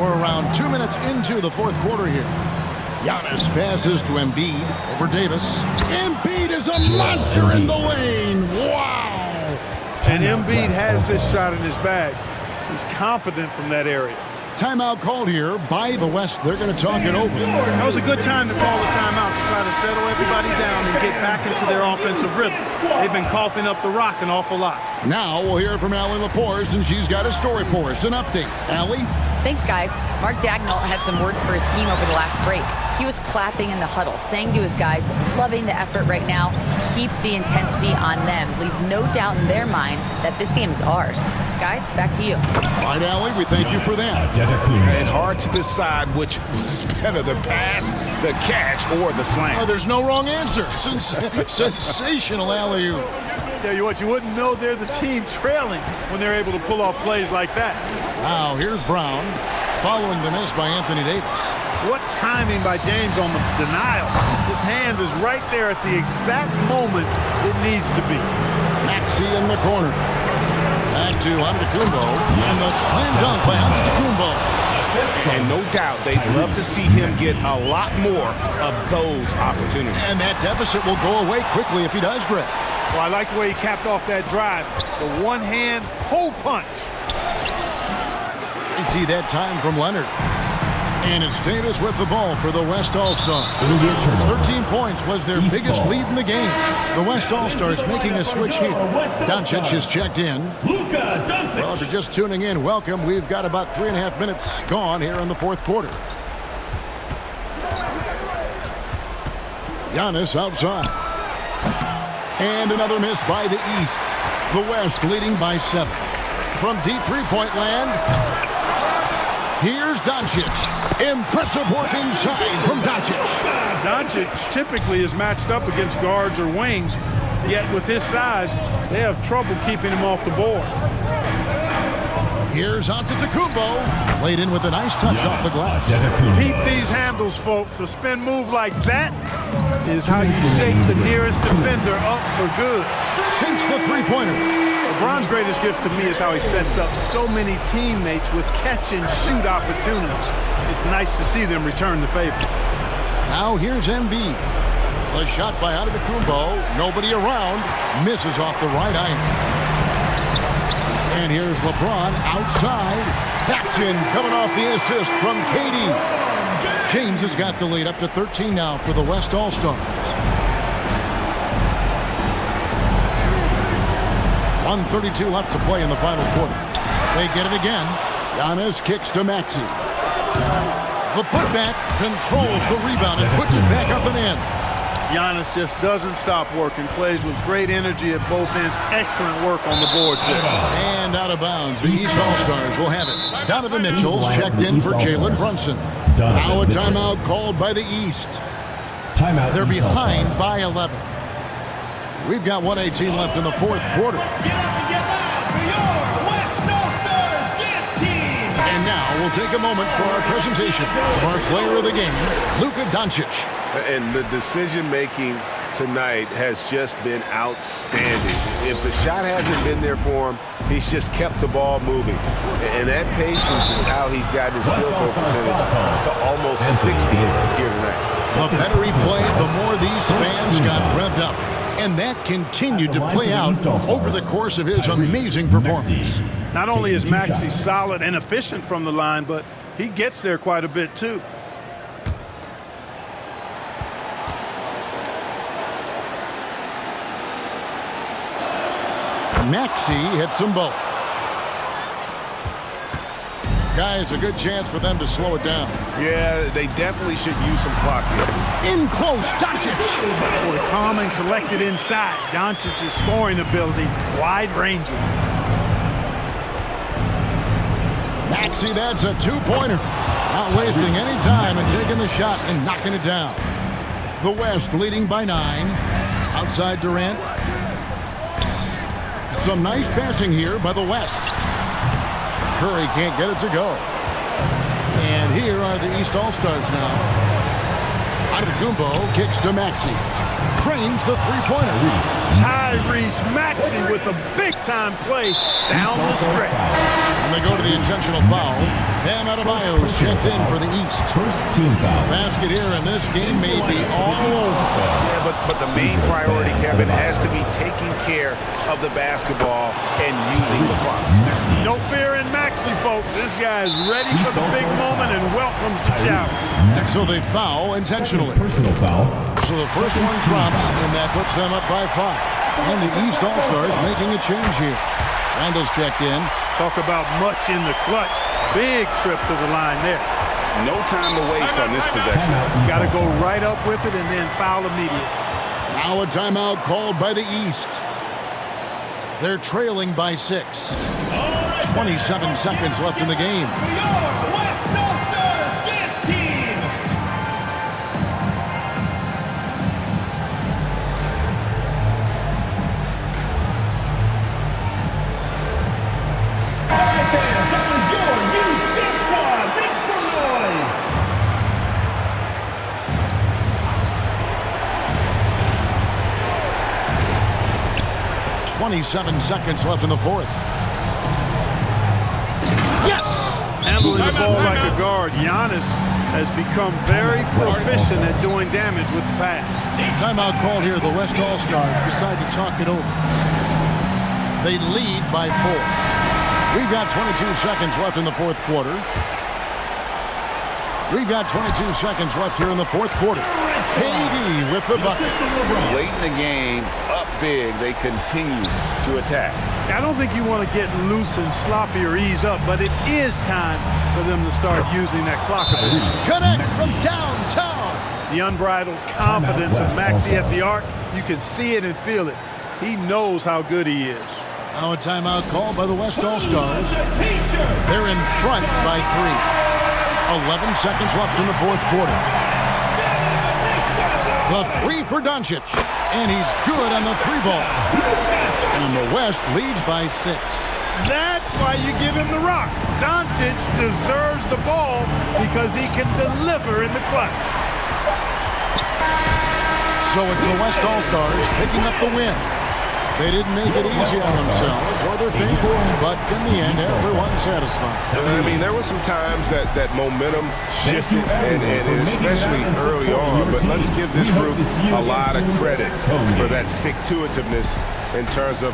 We're around 2 minutes into the fourth quarter here. Giannis passes to Embiid over Davis. Embiid is a monster in the lane. Wow. And Embiid has this shot in his bag. He's confident from that area. Timeout called here by the West. They're going to talk it over. That was a good time to call a timeout to try to settle everybody down and get back into their offensive rhythm. They've been coughing up the rock an awful lot. Now we'll hear from Allie LaForce, and she's got a story for us. An update. Allie? Thanks, guys. Mark Dagnall had some words for his team over the last break. He was clapping in the huddle, saying to his guys, loving the effort right now, keep the intensity on them. Leave no doubt in their mind that this game is ours. Guys, back to you. All right, Allie, we thank you for that. And hard to decide which was better, the pass, the catch, or the slam. Oh, there's no wrong answer. Sensational alley-oop. Tell you what, you wouldn't know they're the team trailing when they're able to pull off plays like that. Now, here's Brown, following the miss by Anthony Davis. What timing by James on the denial. His hand is right there at the exact moment it needs to be. Maxey in the corner. Back to Antetokounmpo, and the slam dunk by Antetokounmpo. And no doubt they'd love to see him get a lot more of those opportunities. And that deficit will go away quickly if he does, Greg. Well, I like the way he capped off that drive. The one-hand hole punch. AT that time from Leonard. And it's Davis with the ball for the West All-Stars. 13 points was their biggest lead in the game. The West All-Stars making a switch here. Doncic is checked in. Well, if you're just tuning in, welcome. We've got about 3.5 minutes gone here in the fourth quarter. Giannis outside. And another miss by the East. The West leading by 7. From deep three-point land, here's Doncic. Impressive work inside from Doncic. Doncic typically is matched up against guards or wings, yet with his size, they have trouble keeping him off the board. Here's Antetokounmpo. Laid in with a nice touch off the glass. Keep these handles, folks. A spin move like that is how you shake the nearest defender up for good. Sinks the three-pointer. LeBron's greatest gift to me is how he sets up so many teammates with catch-and-shoot opportunities. It's nice to see them return the favor. Now here's Embiid. A shot by Antetokounmpo. Nobody around. Misses off the right iron. And here's LeBron outside. Action coming off the assist from KD. James has got the lead up to 13 now for the West All-Stars. 1:32 left to play in the final quarter. They get it again. Giannis kicks to Maxey. The putback controls the rebound and puts it back up and in. Giannis just doesn't stop working. Plays with great energy at both ends. Excellent work on the boards there. And out of bounds. The East All-Stars will have it. Donovan Mitchell's checked in for Jalen Brunson. Now a timeout called by the East. They're behind by 11. We've got 1:18 left in the fourth quarter. And now we'll take a moment for our presentation of our player of the game, Luka Doncic. And the decision-making tonight has just been outstanding. If the shot hasn't been there for him, he's just kept the ball moving. And that patience is how he's gotten his field goal percentage to almost 60 here tonight. The better he played, the more these fans got revved up. And that continued to play out over the course of his amazing performance. Not only is Maxey solid and efficient from the line, but he gets there quite a bit too. Maxey hits them both. Guys, a good chance for them to slow it down. Yeah, they definitely should use some clock here. In close, Doncic. Boy, calm and collected inside. Doncic's scoring ability, wide-ranging. Maxey, that's a two-pointer. Not wasting any time and taking the shot and knocking it down. The West leading by 9. Outside Durant. Some nice passing here by the West. Curry can't get it to go. And here are the East All-Stars now. Antetokounmpo kicks to Maxey. Trains the three-pointer. Tyrese Maxey with a big-time play down the stretch. And they go to the intentional foul. Bam Adebayo's checked in for the East. First team foul. Basket here, and this game may be all over. Yeah, but the main priority, Kevin, has to be taking care of the basketball and using the clock. No fear in Maxey, folks. This guy is ready for the big moment and welcomes the challenge. So they foul intentionally. Personal foul. So the first one drops, and that puts them up by 5. And the East All-Stars making a change here. Randall's checked in. Talk about much in the clutch. Big trip to the line there. No time to waste on this possession. Got to go right up with it and then foul immediately. Now a timeout called by the East. They're trailing by 6. 27 seconds left in the game. Now, 27 seconds left in the fourth. Yes! Handling the ball like a guard, Giannis has become very proficient at doing damage with the pass. Timeout called here. The West All-Stars decide to talk it over. They lead by 4. We've got 22 seconds left in the fourth quarter. We've got 22 seconds left here in the fourth quarter. KD with the bucket. Late in the game, up big, they continue to attack. I don't think you want to get loose and sloppy or ease up, but it is time for them to start using that clock a bit. Connects from downtown. The unbridled confidence of Maxey at the arc, you can see it and feel it. He knows how good he is. Now a timeout called by the West All-Stars. They're in front by 3. 11 seconds left in the fourth quarter. The 3 for Doncic. And he's good on the 3 ball. And the West leads by 6. That's why you give him the rock. Doncic deserves the ball because he can deliver in the clutch. So it's the West All-Stars picking up the win. They didn't make it easy on themselves or their fans, but in the end, everyone's satisfied. I mean, there were some times that momentum shifted, and especially early on, but let's give this group a lot of credit for that stick-to-itiveness in terms of